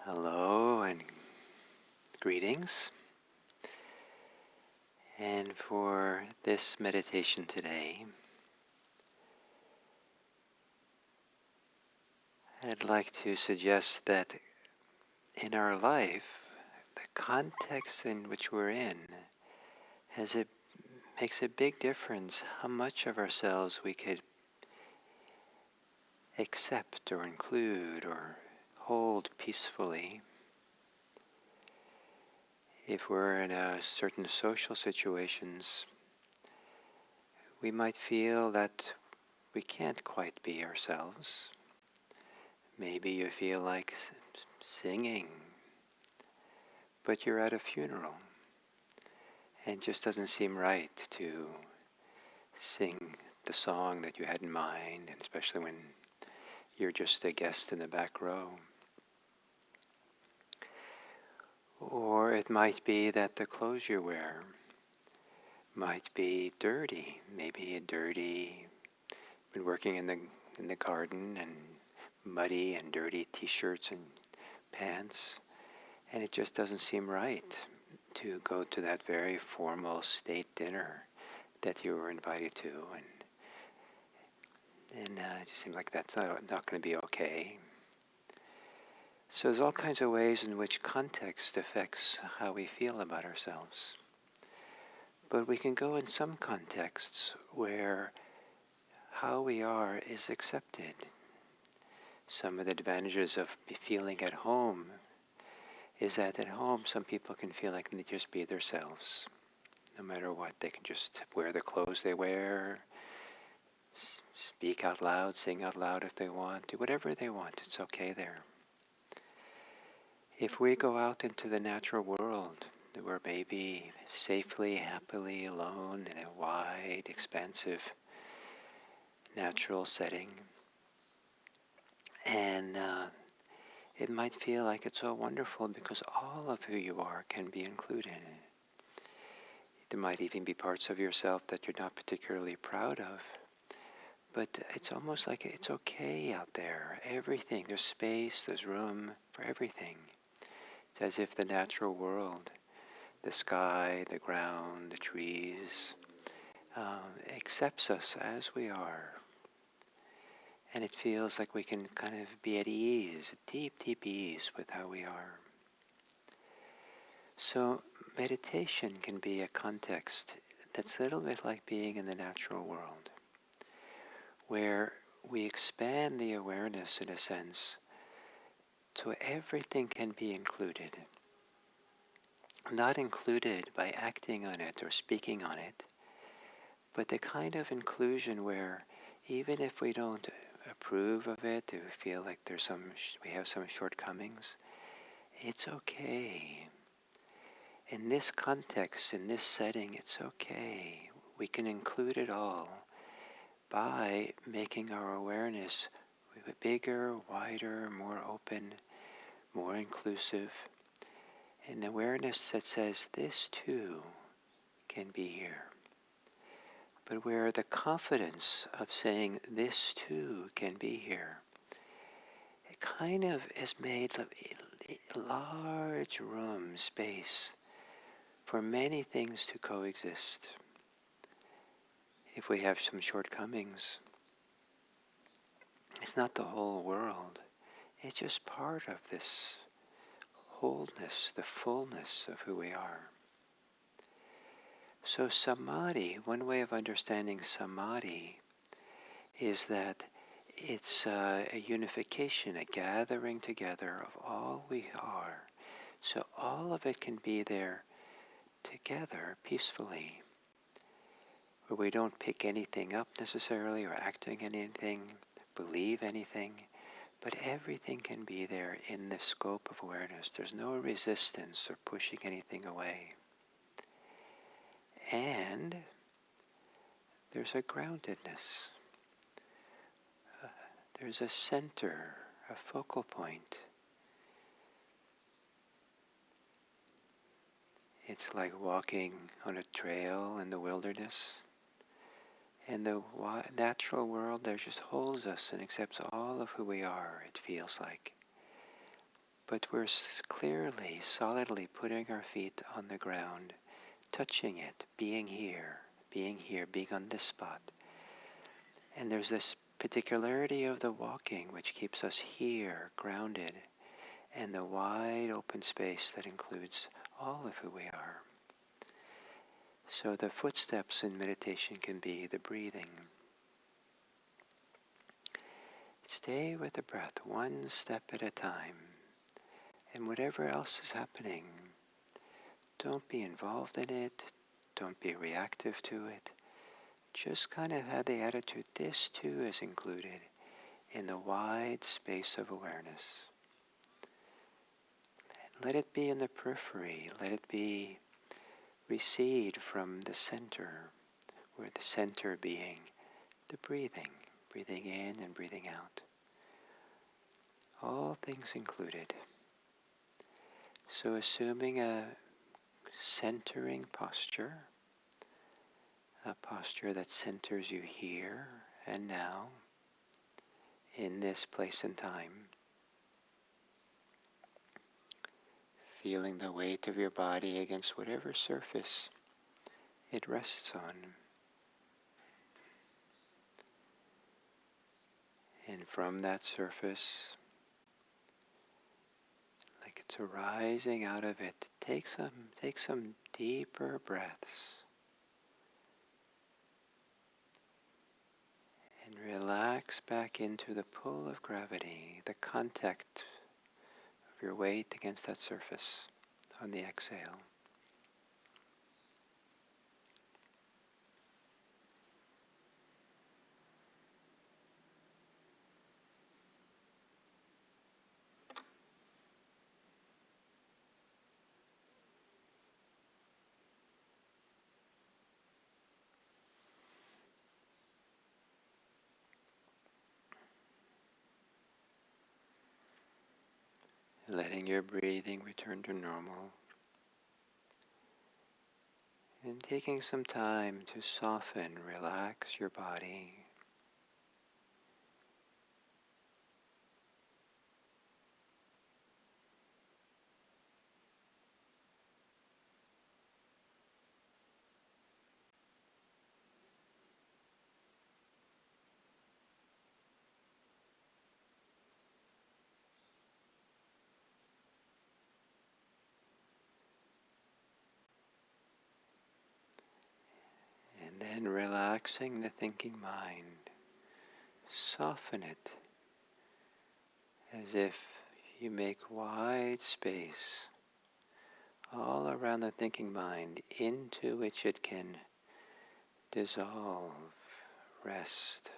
Hello and greetings. And for this meditation today, I'd like to suggest that in our life, the context in which we're in makes a big difference how much of ourselves we could accept or include or hold peacefully. If we're in certain social situations, we might feel that we can't quite be ourselves. Maybe you feel like singing, but you're at a funeral and it just doesn't seem right to sing the song that you had in mind, and especially when you're just a guest in the back row. Or it might be that the clothes you wear might be dirty, maybe been working in the garden, and muddy and dirty t-shirts and pants, and it just doesn't seem right to go to that very formal state dinner that you were invited to, and it just seems like that's not going to be okay. So there's all kinds of ways in which context affects how we feel about ourselves. But we can go in some contexts where how we are is accepted. Some of the advantages of feeling at home is that at home some people can feel like they just be themselves. No matter what, they can just wear the clothes they wear, speak out loud, sing out loud if they want, do whatever they want, it's okay there. If we go out into the natural world, we're maybe safely, happily alone in a wide, expansive, natural setting, and it might feel like it's so wonderful because all of who you are can be included. There might even be parts of yourself that you're not particularly proud of, but it's almost like it's okay out there. Everything, there's space, there's room for everything. It's as if the natural world, the sky, the ground, the trees, accepts us as we are. And it feels like we can kind of be at ease, deep, deep ease with how we are. So meditation can be a context that's a little bit like being in the natural world, where we expand the awareness in a sense so everything can be included. Not included by acting on it or speaking on it, but the kind of inclusion where even if we don't approve of it, or feel like we have some shortcomings, it's okay. In this context, in this setting, it's okay. We can include it all by making our awareness bigger, wider, more open, more inclusive. An awareness that says this too can be here. But where the confidence of saying this too can be here, it kind of is made a large room, space, for many things to coexist. If we have some shortcomings, it's not the whole world. It's just part of this wholeness, the fullness of who we are. So Samadhi, one way of understanding Samadhi is that it's a unification, a gathering together of all we are. So all of it can be there together peacefully, where we don't pick anything up necessarily or acting anything, believe anything, but everything can be there in the scope of awareness. There's no resistance or pushing anything away. And there's a groundedness. There's a center, a focal point. It's like walking on a trail in the wilderness. And the natural world there just holds us and accepts all of who we are, it feels like. but we're clearly, solidly putting our feet on the ground, touching it, being here, being on this spot. And there's this particularity of the walking which keeps us here, grounded, and the wide open space that includes all of who we are. So the footsteps in meditation can be the breathing. Stay with the breath one step at a time. And whatever else is happening, don't be involved in it. Don't be reactive to it. Just kind of have the attitude, this too is included in the wide space of awareness. Let it be in the periphery. Let it be recede from the center, where the center being the breathing in and breathing out. All things included. So assuming a centering posture, a posture that centers you here and now, in this place and time. Feeling the weight of your body against whatever surface it rests on. And from that surface, like it's arising out of it, take some deeper breaths. And relax back into the pull of gravity, the contact of your weight against that surface on the exhale. Letting your breathing return to normal. And taking some time to soften, relax your body. And then relaxing the thinking mind. Soften it as if you make wide space all around the thinking mind into which it can dissolve, rest.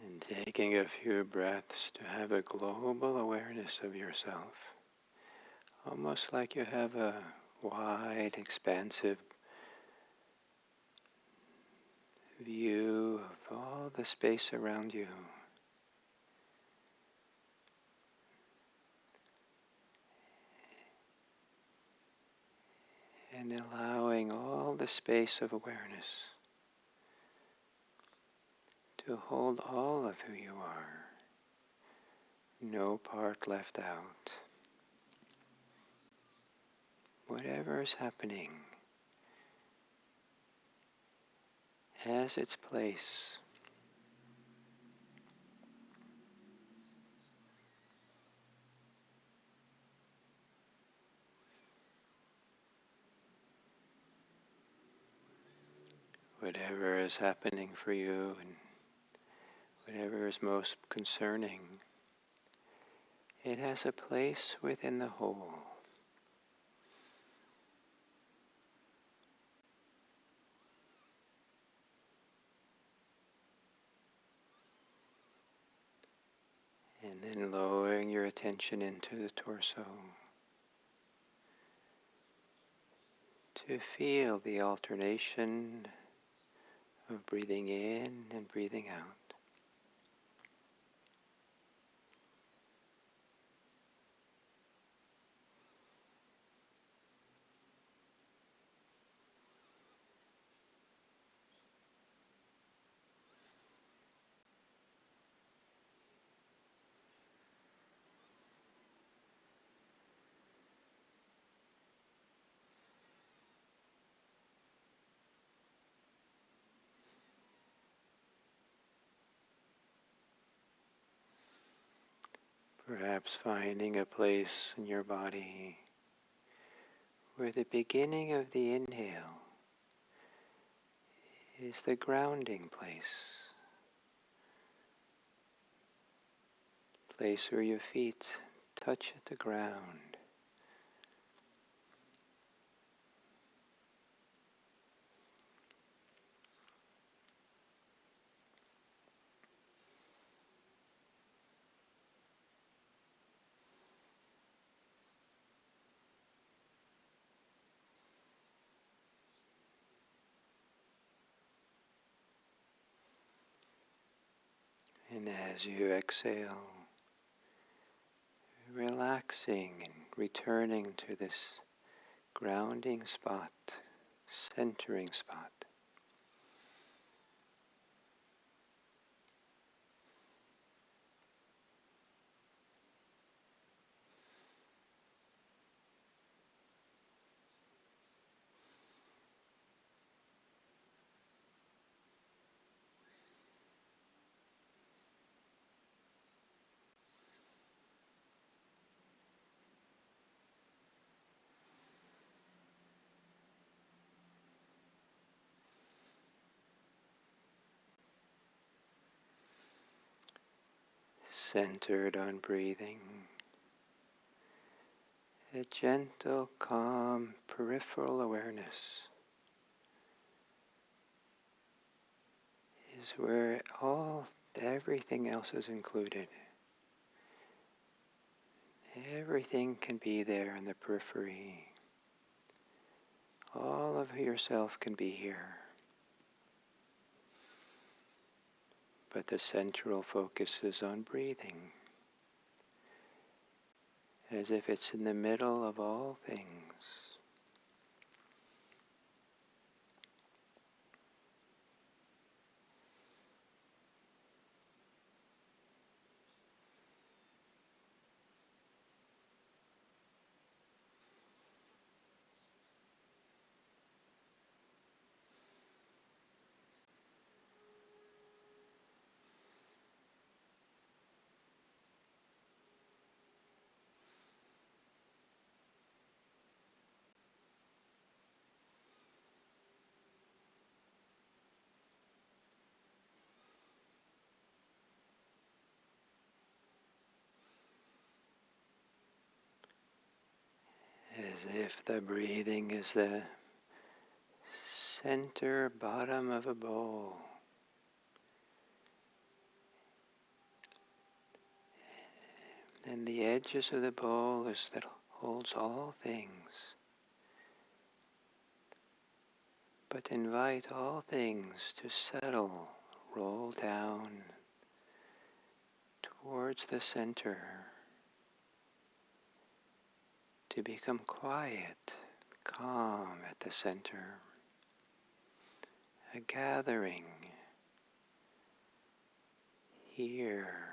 And taking a few breaths to have a global awareness of yourself. Almost like you have a wide, expansive view of all the space around you. And allowing all the space of awareness to hold all of who you are. No part left out. Whatever is happening has its place. Whatever is happening for you and whatever is most concerning It has a place within the whole. And then lowering your attention into the torso to feel the alternation of breathing in and breathing out. Perhaps finding a place in your body where the beginning of the inhale is the grounding place where your feet touch the ground. And as you exhale, relaxing and returning to this grounding spot, centering spot. Centered on breathing, a gentle, calm, peripheral awareness is where everything else is included. Everything can be there in the periphery. All of yourself can be here. But the central focus is on breathing, as if it's in the middle of all things. As if the breathing is the center bottom of a bowl. And the edges of the bowl is that holds all things. But invite all things to settle, roll down towards the center, to become quiet, calm at the center, a gathering here.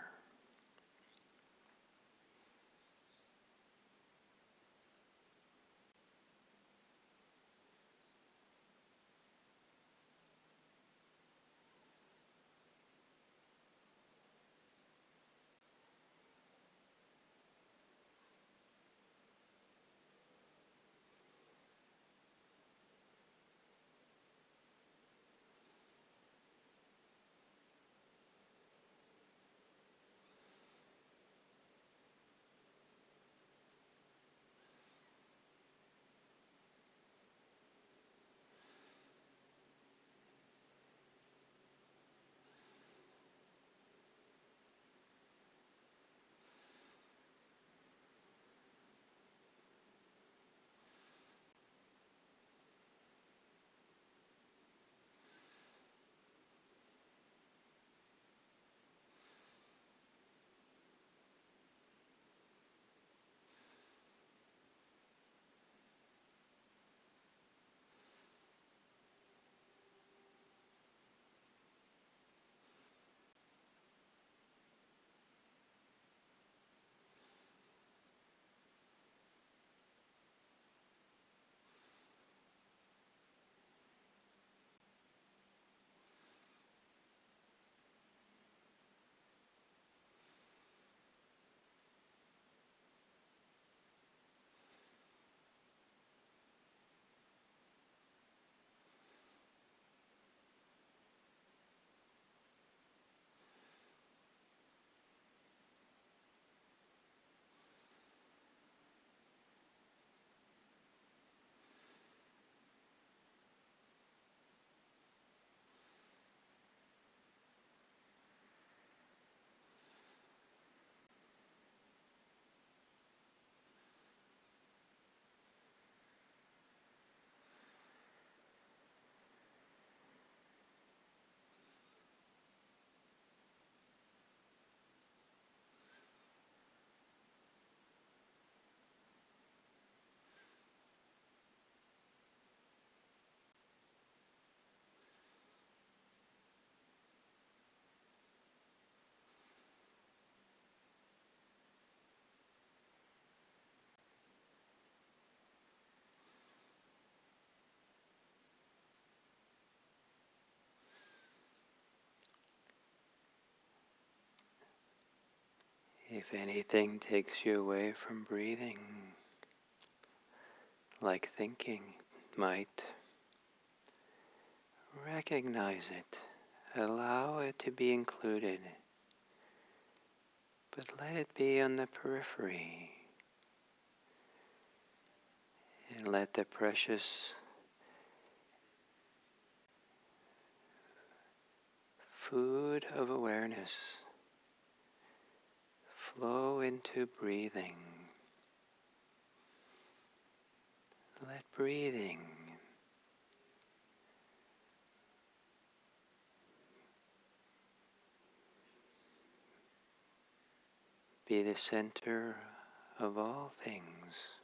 If anything takes you away from breathing, like thinking might, recognize it. Allow it to be included, but let it be on the periphery. And let the precious food of awareness flow into breathing. Let breathing be the center of all things.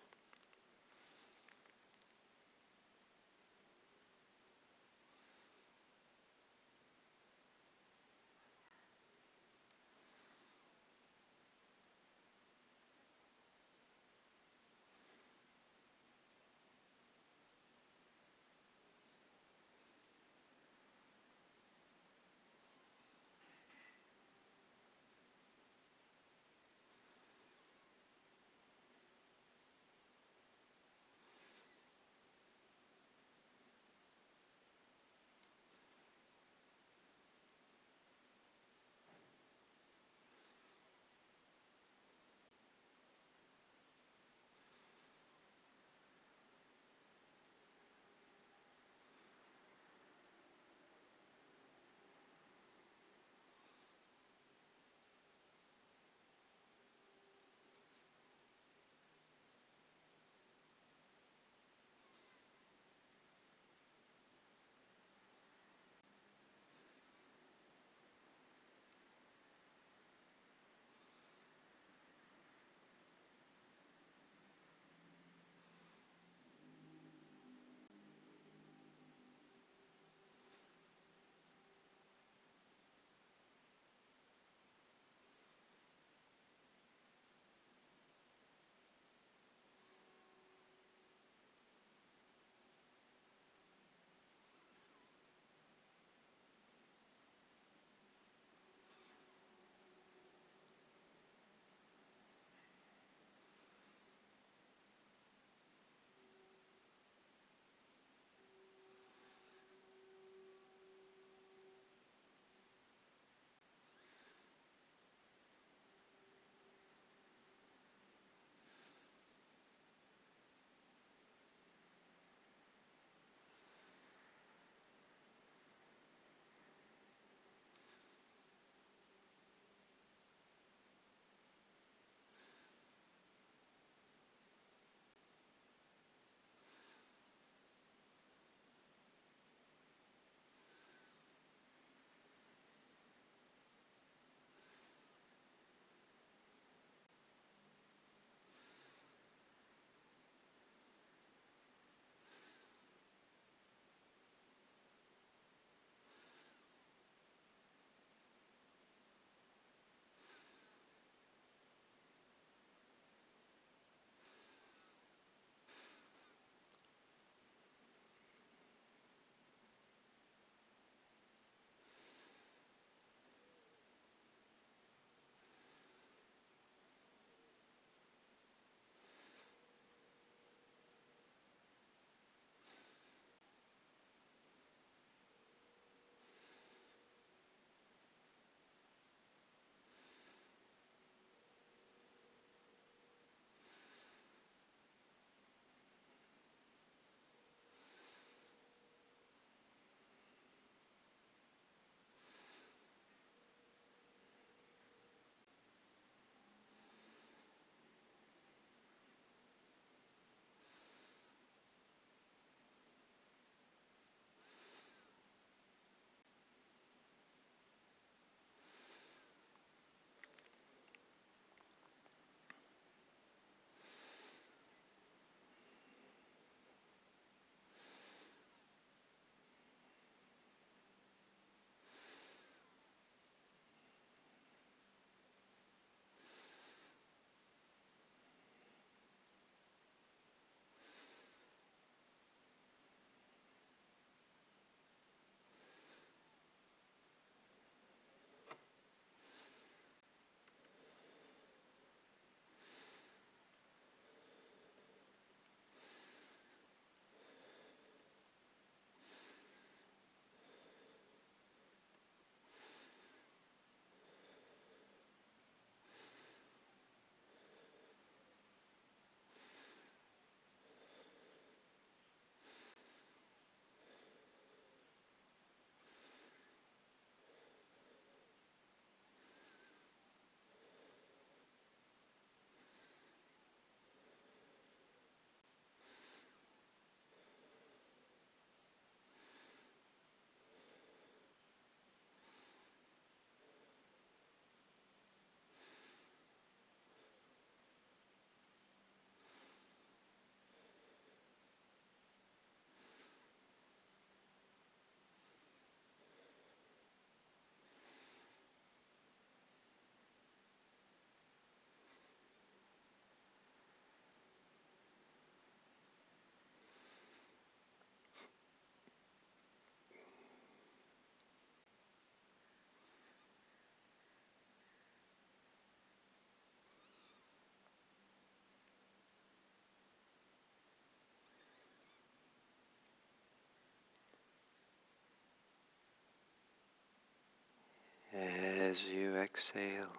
as you exhale,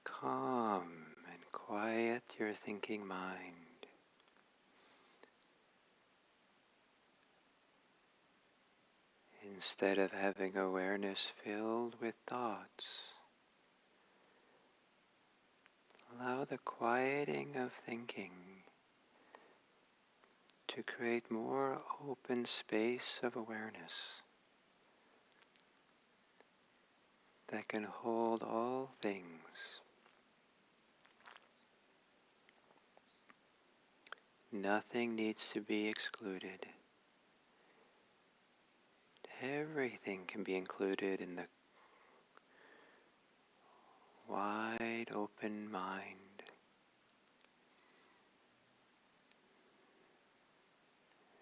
calm and quiet your thinking mind. Instead of having awareness filled with thoughts, allow the quieting of thinking to create more open space of awareness that can hold all things. Nothing needs to be excluded. Everything can be included in the wide open mind,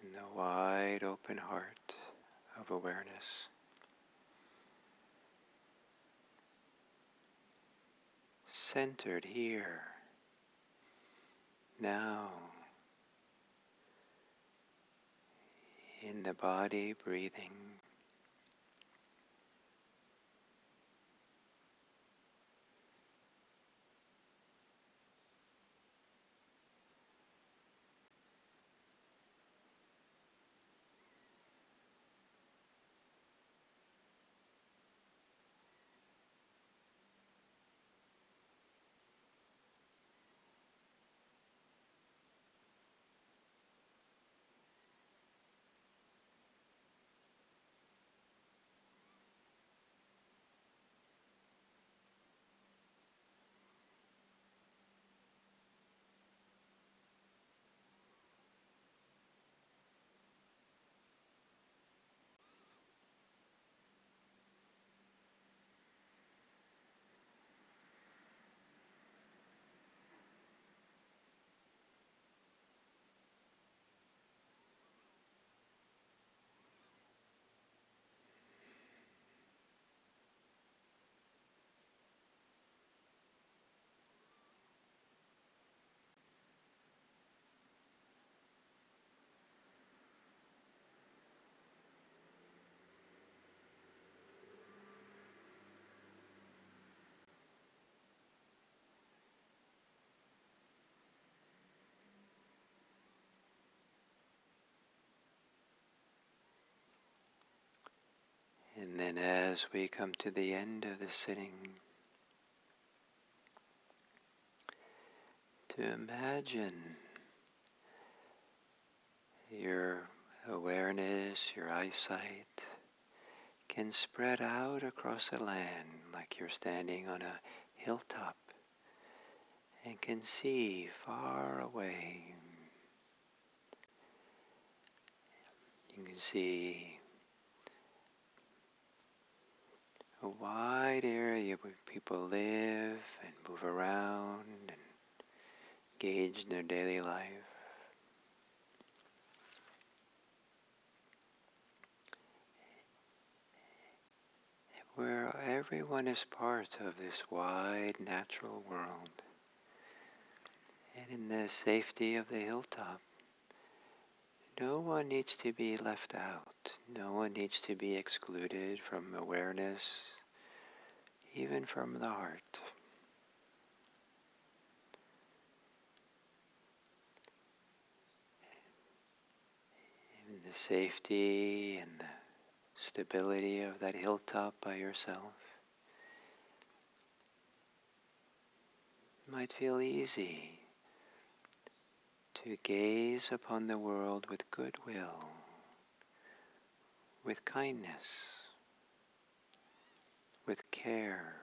in the wide open heart of awareness. Centered here, now, in the body breathing. And then as we come to the end of the sitting, to imagine your awareness, your eyesight can spread out across the land like you're standing on a hilltop and can see far away. You can see a wide area where people live and move around and engage in their daily life. Where everyone is part of this wide natural world. And in the safety of the hilltop, no one needs to be left out. No one needs to be excluded from awareness, even from the heart. In the safety and the stability of that hilltop by yourself, it might feel easy to gaze upon the world with goodwill, with kindness, with care.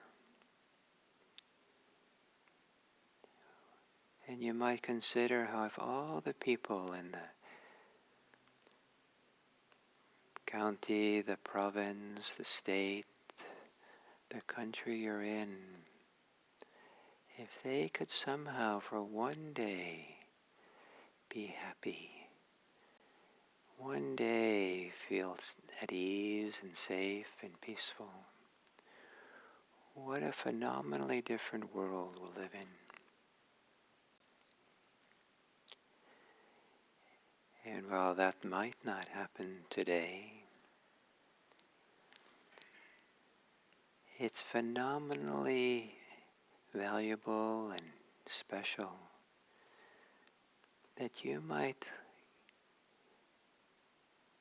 And you might consider how if all the people in the county, the province, the state, the country you're in, if they could somehow for one day be happy, one day feel at ease and safe and peaceful, what a phenomenally different world we'll live in. And while that might not happen today, It's phenomenally valuable and special that you might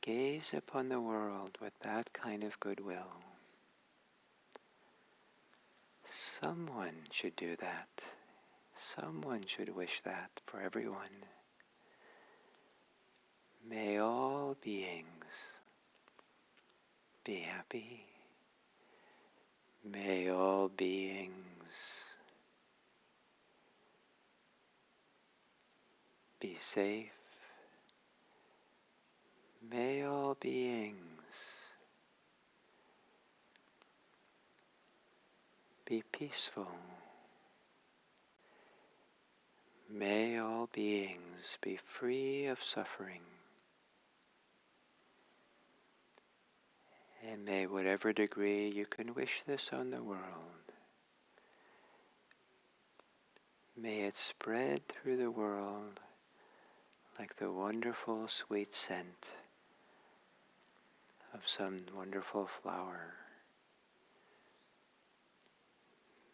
gaze upon the world with that kind of goodwill. Someone should do that. Someone should wish that for everyone. May all beings be happy. May all beings be safe. May all beings be peaceful. May all beings be free of suffering. And may whatever degree you can wish this on the world, may it spread through the world like the wonderful sweet scent of some wonderful flower.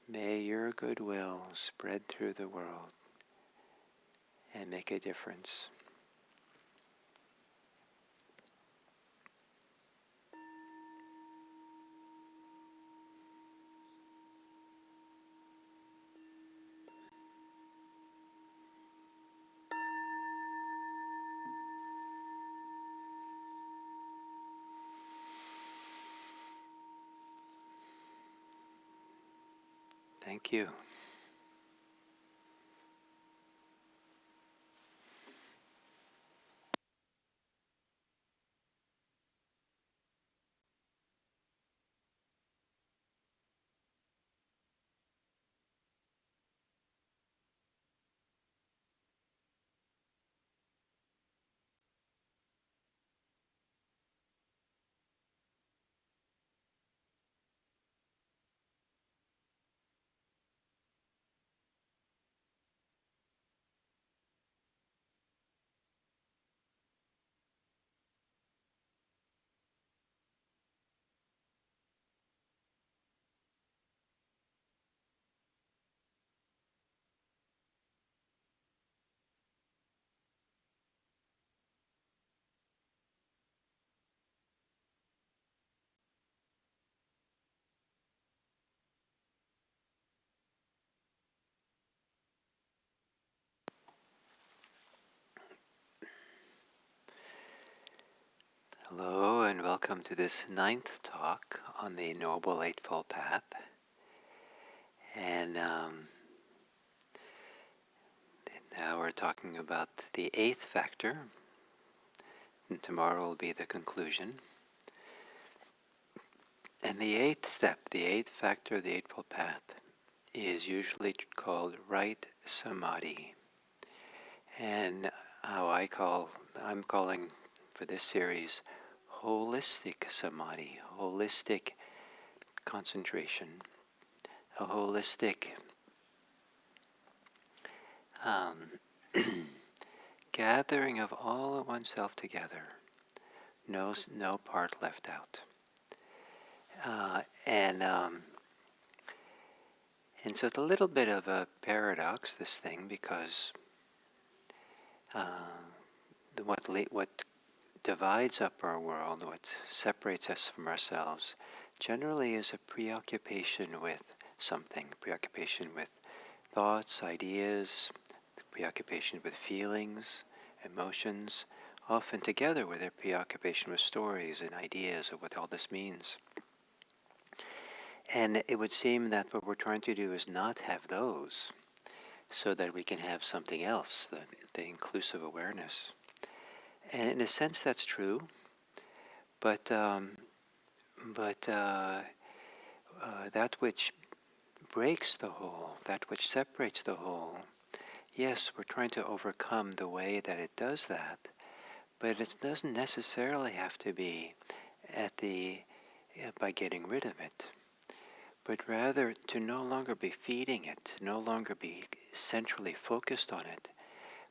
May your goodwill spread through the world and make a difference. Thank you. Hello and welcome to this 9th talk on the Noble Eightfold Path. And now we're talking about the 8th factor, and tomorrow will be the conclusion. And the 8th step, the 8th factor of the Eightfold Path, is usually called right Samadhi. And I'm calling for this series holistic Samadhi, holistic concentration, a holistic gathering of all of oneself together, no part left out. And so it's a little bit of a paradox, this thing, because what divides up our world, what separates us from ourselves, generally is a preoccupation with something, preoccupation with thoughts, ideas, preoccupation with feelings, emotions, often together with a preoccupation with stories and ideas of what all this means. And it would seem that what we're trying to do is not have those, so that we can have something else, the inclusive awareness. And in a sense that's true, but that which breaks the whole, that which separates the whole, yes, we're trying to overcome the way that it does that, but it doesn't necessarily have to be by getting rid of it, but rather to no longer be feeding it, no longer be centrally focused on it,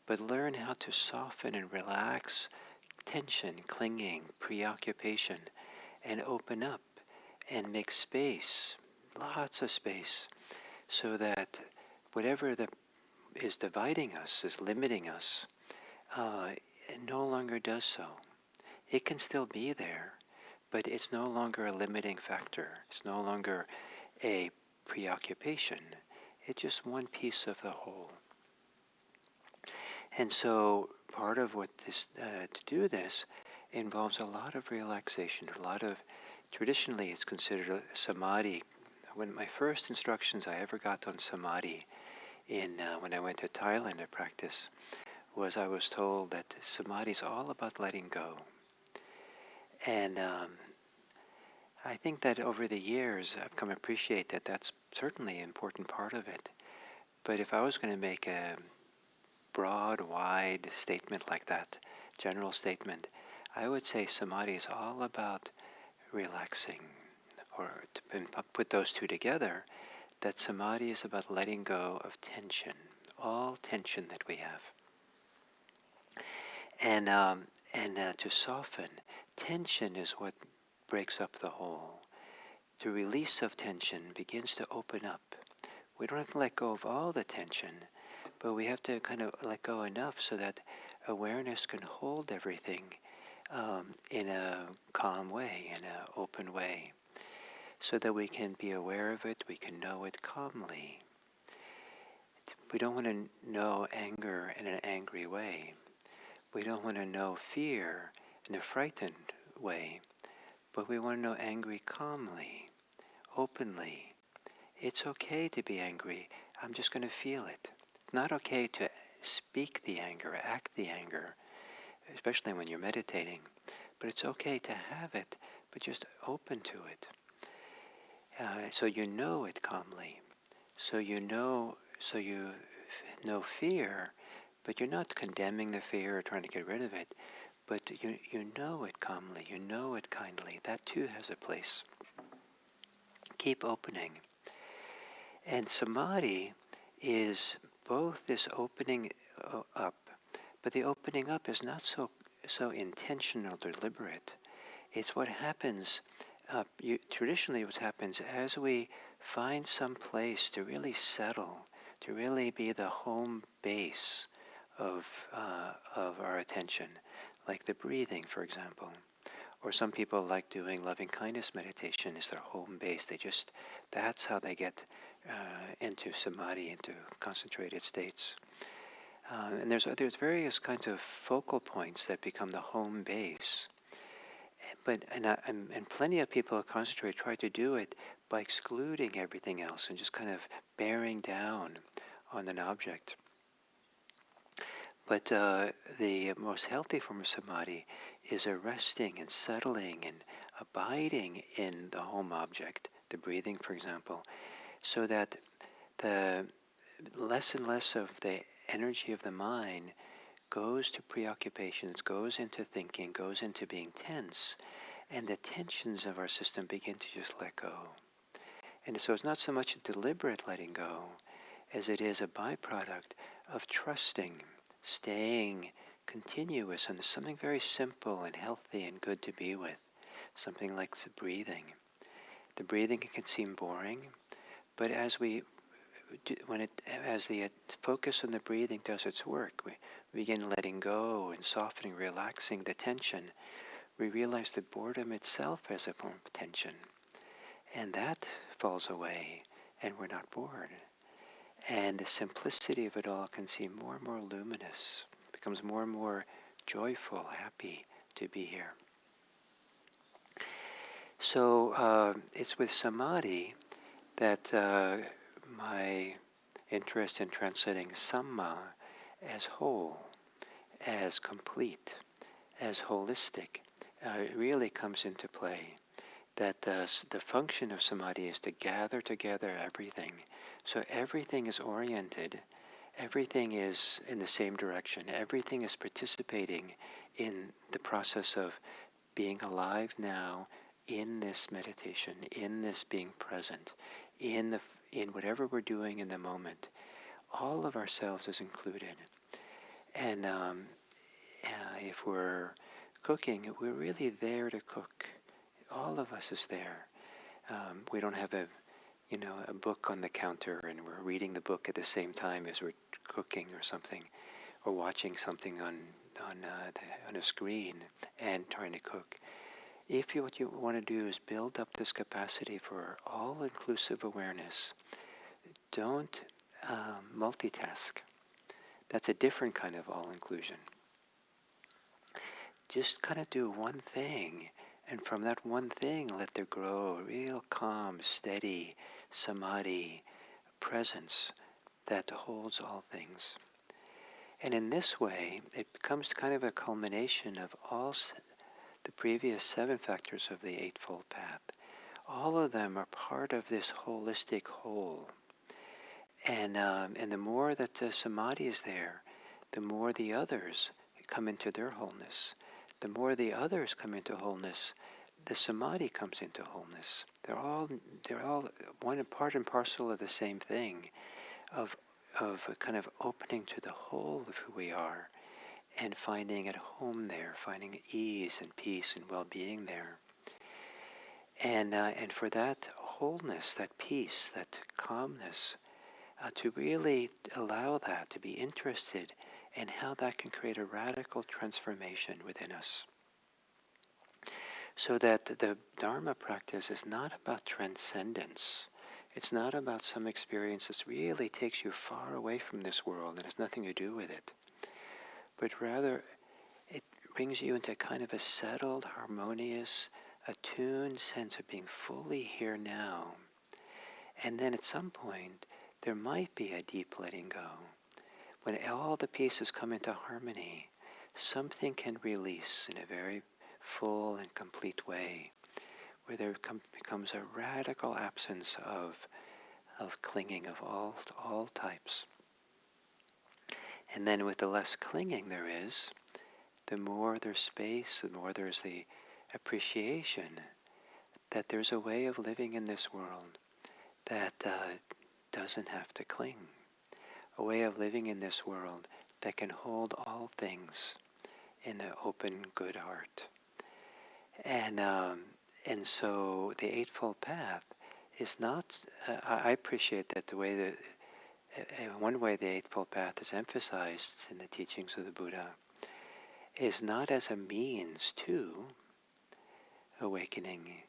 but learn how to soften and relax tension, clinging, preoccupation, and open up and make space, lots of space, so that whatever is dividing us, is limiting us, it no longer does so. It can still be there, but it's no longer a limiting factor. It's no longer a preoccupation. It's just one piece of the whole. And so part of what this, to do this involves a lot of relaxation, a lot of, traditionally it's considered a samadhi. When my first instructions I ever got on samadhi when I went to Thailand to practice was I was told that samadhi is all about letting go. And I think that over the years I've come to appreciate that that's certainly an important part of it. But if I was going to make a broad, wide statement like that, general statement, I would say samadhi is all about relaxing, or to put those two together, that samadhi is about letting go of tension, all tension that we have. And to soften, tension is what breaks up the whole. The release of tension begins to open up. We don't have to let go of all the tension, but we have to kind of let go enough so that awareness can hold everything in a calm way, in an open way, so that we can be aware of it, we can know it calmly. We don't want to know anger in an angry way. We don't want to know fear in a frightened way, but we want to know angry calmly, openly. It's okay to be angry. I'm just going to feel it. It's not okay to speak the anger, act the anger, especially when you're meditating. But it's okay to have it, but just open to it. So you know it calmly. So you know fear, but you're not condemning the fear or trying to get rid of it. But you know it calmly, you know it kindly. That too has a place. Keep opening. And samadhi is both this opening up, but the opening up is not so intentional, deliberate. It's what happens, traditionally what happens as we find some place to really settle, to really be the home base of our attention, like the breathing, for example. Or some people like doing loving kindness meditation as their home base. That's how they get into samadhi, into concentrated states. And there's various kinds of focal points that become the home base. And plenty of people who concentrate try to do it by excluding everything else and just kind of bearing down on an object. But the most healthy form of samadhi is a resting and settling and abiding in the home object, the breathing, for example, so that the less and less of the energy of the mind goes to preoccupations, goes into thinking, goes into being tense, and the tensions of our system begin to just let go. And so it's not so much a deliberate letting go as it is a byproduct of trusting, staying continuous, and something very simple and healthy and good to be with, something like the breathing. The breathing can seem boring, but as the focus on the breathing does its work, we begin letting go and softening, relaxing the tension. We realize that boredom itself has a form of tension, and that falls away, and we're not bored. And the simplicity of it all can seem more and more luminous, becomes more and more joyful, happy to be here. So it's with samadhi that my interest in translating samma as whole, as complete, as holistic, really comes into play. That the function of samadhi is to gather together everything. So everything is oriented, everything is in the same direction, everything is participating in the process of being alive now, in this meditation, in this being present, in whatever we're doing in the moment. All of ourselves is included. And if we're cooking, we're really there to cook. All of us is there. We don't have a a book on the counter and we're reading the book at the same time as we're cooking or something, or watching something on a screen and trying to cook. If what you want to do is build up this capacity for all-inclusive awareness, don't multitask. That's a different kind of all-inclusion. Just kind of do one thing, and from that one thing, let there grow a real calm, steady samadhi presence that holds all things. And in this way, it becomes kind of a culmination of all the previous 7 factors of the Eightfold Path. All of them are part of this holistic whole. And the more that the samadhi is there, the more the others come into their wholeness. The more the others come into wholeness, the samadhi comes into wholeness. They're all one part and parcel of the same thing, of kind of opening to the whole of who we are, and finding at home there, finding ease and peace and well-being there. And for that wholeness, that peace, that calmness, to really allow that, to be interested in how that can create a radical transformation within us. So that the Dharma practice is not about transcendence. It's not about some experience that really takes you far away from this world and has nothing to do with it. But rather, it brings you into kind of a settled, harmonious, attuned sense of being fully here now. And then at some point, there might be a deep letting go. When all the pieces come into harmony, something can release in a very full and complete way, where there becomes a radical absence of clinging of all types. And then with the less clinging there is, the more there's space, the more there's the appreciation that there's a way of living in this world that doesn't have to cling. A way of living in this world that can hold all things in an open, good heart. And so the Eightfold Path is not, I appreciate that the way that, one way the Eightfold Path is emphasized in the teachings of the Buddha is not as a means to awakening,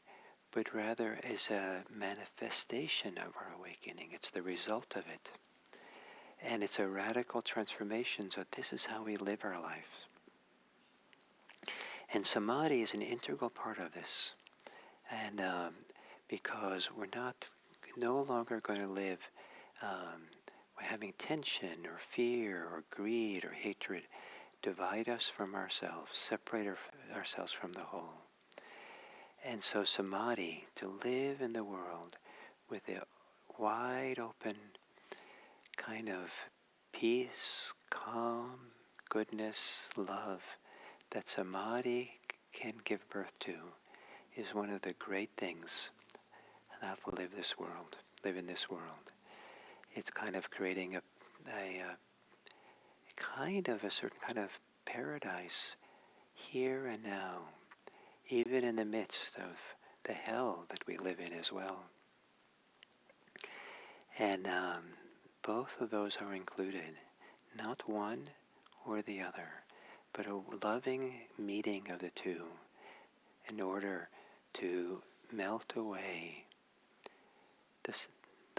but rather as a manifestation of our awakening. It's the result of it. And it's a radical transformation, so this is how we live our life. And samadhi is an integral part of this. And because we're no longer going to live having tension or fear or greed or hatred divide us from ourselves, separate ourselves from the whole. And so samadhi, to live in the world with a wide open kind of peace, calm, goodness, love, that samadhi can give birth to, is one of the great things that will live in this world. It's kind of creating a certain kind of paradise here and now, even in the midst of the hell that we live in as well. And both of those are included, not one or the other, but a loving meeting of the two in order to melt away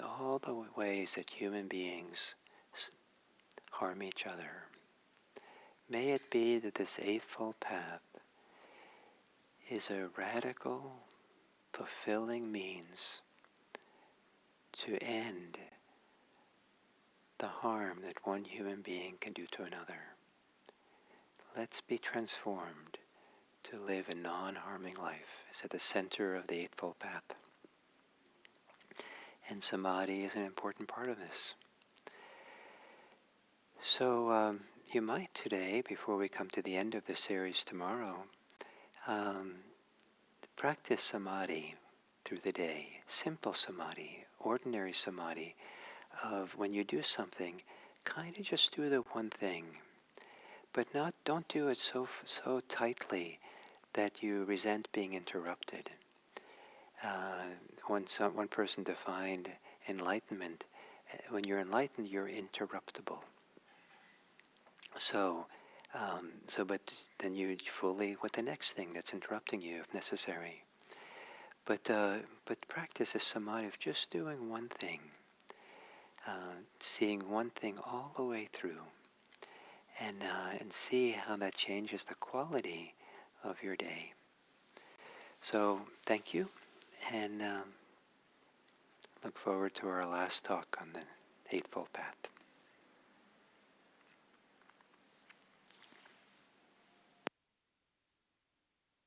all the ways that human beings harm each other. May it be that this Eightfold Path is a radical, fulfilling means to end the harm that one human being can do to another. Let's be transformed to live a non-harming life. It's at the center of the Eightfold Path. And samadhi is an important part of this. So you might today, before we come to the end of the series tomorrow, practice samadhi through the day. Simple samadhi, ordinary samadhi, of when you do something, kind of just do the one thing. But don't do it so tightly that you resent being interrupted. one person defined enlightenment. When you're enlightened, you're interruptible. But then you fully with the next thing that's interrupting you if necessary. But practice is samadhi of just doing one thing, seeing one thing all the way through, and see how that changes the quality of your day. So thank you, and look forward to our last talk on the Eightfold Path.